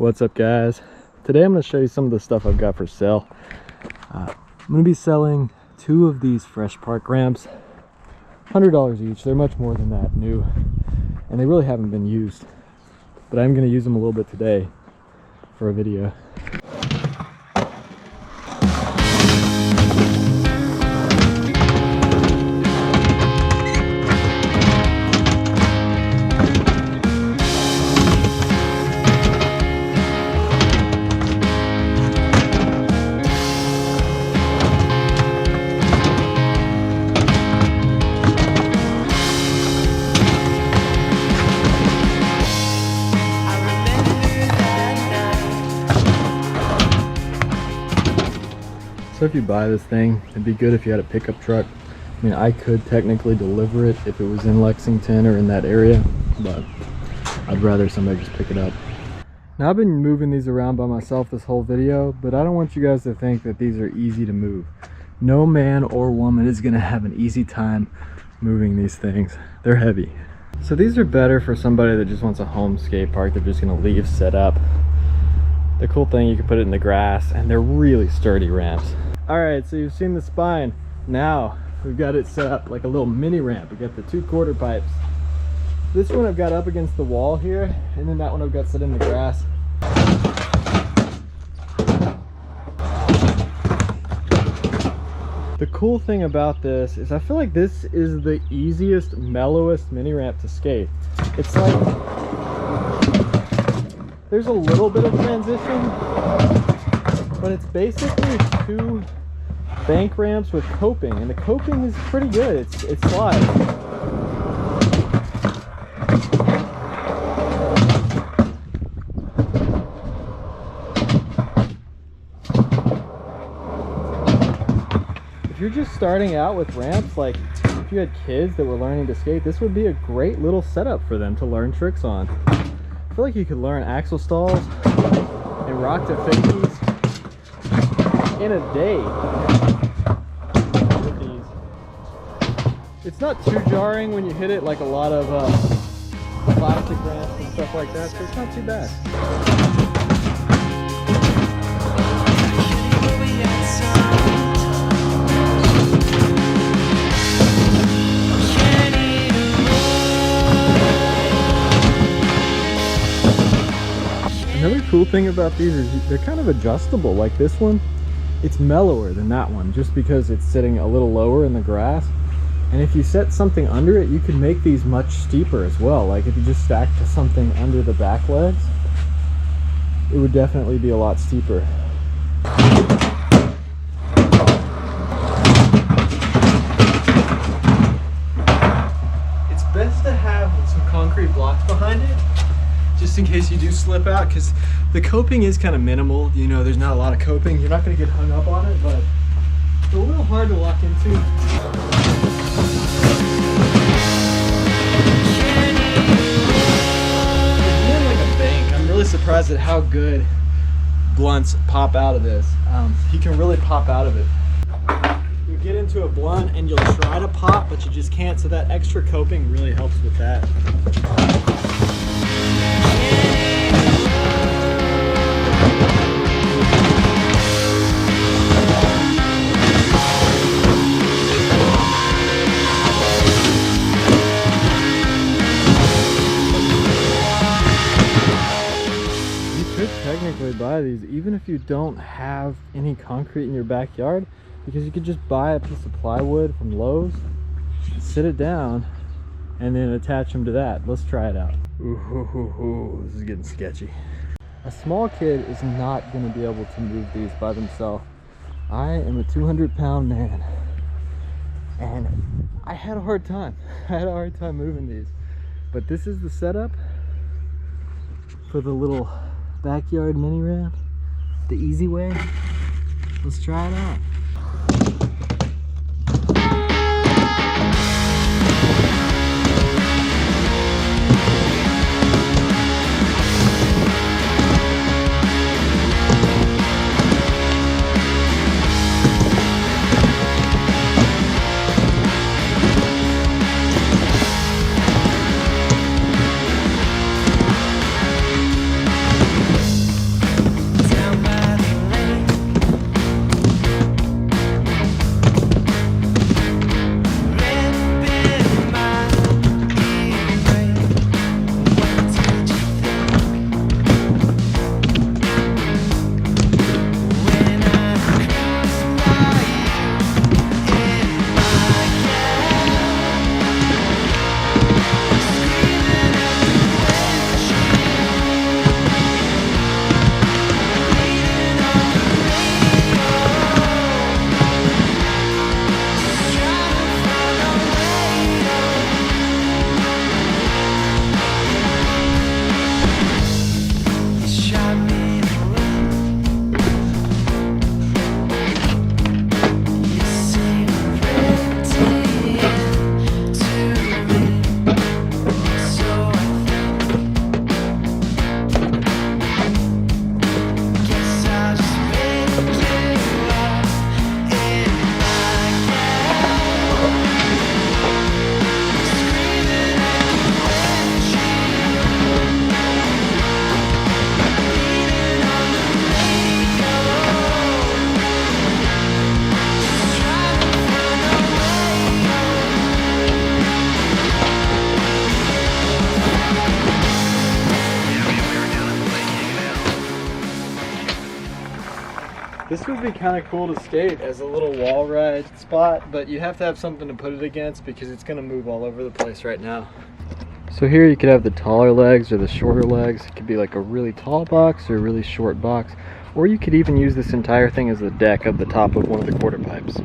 What's up, guys? Today I'm going to show you some of the stuff I've got for sale. I'm going to be selling 2 of these Skatpark ramps, $100 each. They're much more than that new, and they really haven't been used, but I'm going to use them a little bit today for a video. So if you buy this thing, it'd be good if you had a pickup truck. I mean, I could technically deliver it if it was in Lexington or in that area, but I'd rather somebody just pick it up. Now, I've been moving these around by myself this whole video, but I don't want you guys to think that these are easy to move. No man or woman is gonna have an easy time moving these things. They're heavy. So these are better for somebody that just wants a home skate park. They're just gonna leave set up. The cool thing, you can put it in the grass, and they're really sturdy ramps. All right, so you've seen the spine. Now we've got it set up like a little mini ramp. We got the 2 quarter pipes. This one I've got up against the wall here, and then that one I've got set in the grass. The cool thing about this is I feel like this is the easiest, mellowest mini ramp to skate. It's like there's a little bit of transition, but it's basically 2 bank ramps with coping, and the coping is pretty good. It slides. If you're just starting out with ramps, like if you had kids that were learning to skate, this would be a great little setup for them to learn tricks on. I feel like you could learn axle stalls and rock to 50s in a day with these. It's not too jarring when you hit it like a lot of plastic ramps and stuff like that, so it's not too bad. Another cool thing about these is they're kind of adjustable. Like this one, it's mellower than that one just because it's sitting a little lower in the grass. And if you set something under it, you can make these much steeper as well. Like if you just stacked something under the back legs, it would definitely be a lot steeper. It's best to have some concrete blocks behind it, just in case you do slip out, because the coping is kind of minimal. You know, there's not a lot of coping. You're not going to get hung up on it, but it's a little hard to lock into. It's like a bank. I'm really surprised at how good blunts pop out of this. You can really pop out of it. You get into a blunt and you'll try to pop, but you just can't, so that extra coping really helps with that. Technically buy these even if you don't have any concrete in your backyard, because you could just buy a piece of plywood from Lowe's, sit it down, and then attach them to that. Let's try it out. Ooh, this is getting sketchy. A small kid is not going to be able to move these by themselves. I am a 200-pound man, and I had a hard time. I had a hard time moving these, but this is the setup for the little backyard mini ramp, the easy way. Let's try it out. This would be kind of cool to skate as a little wall ride spot, but you have to have something to put it against because it's going to move all over the place right now. So here you could have the taller legs or the shorter legs. It could be like a really tall box or a really short box, or you could even use this entire thing as the deck of the top of one of the quarter pipes.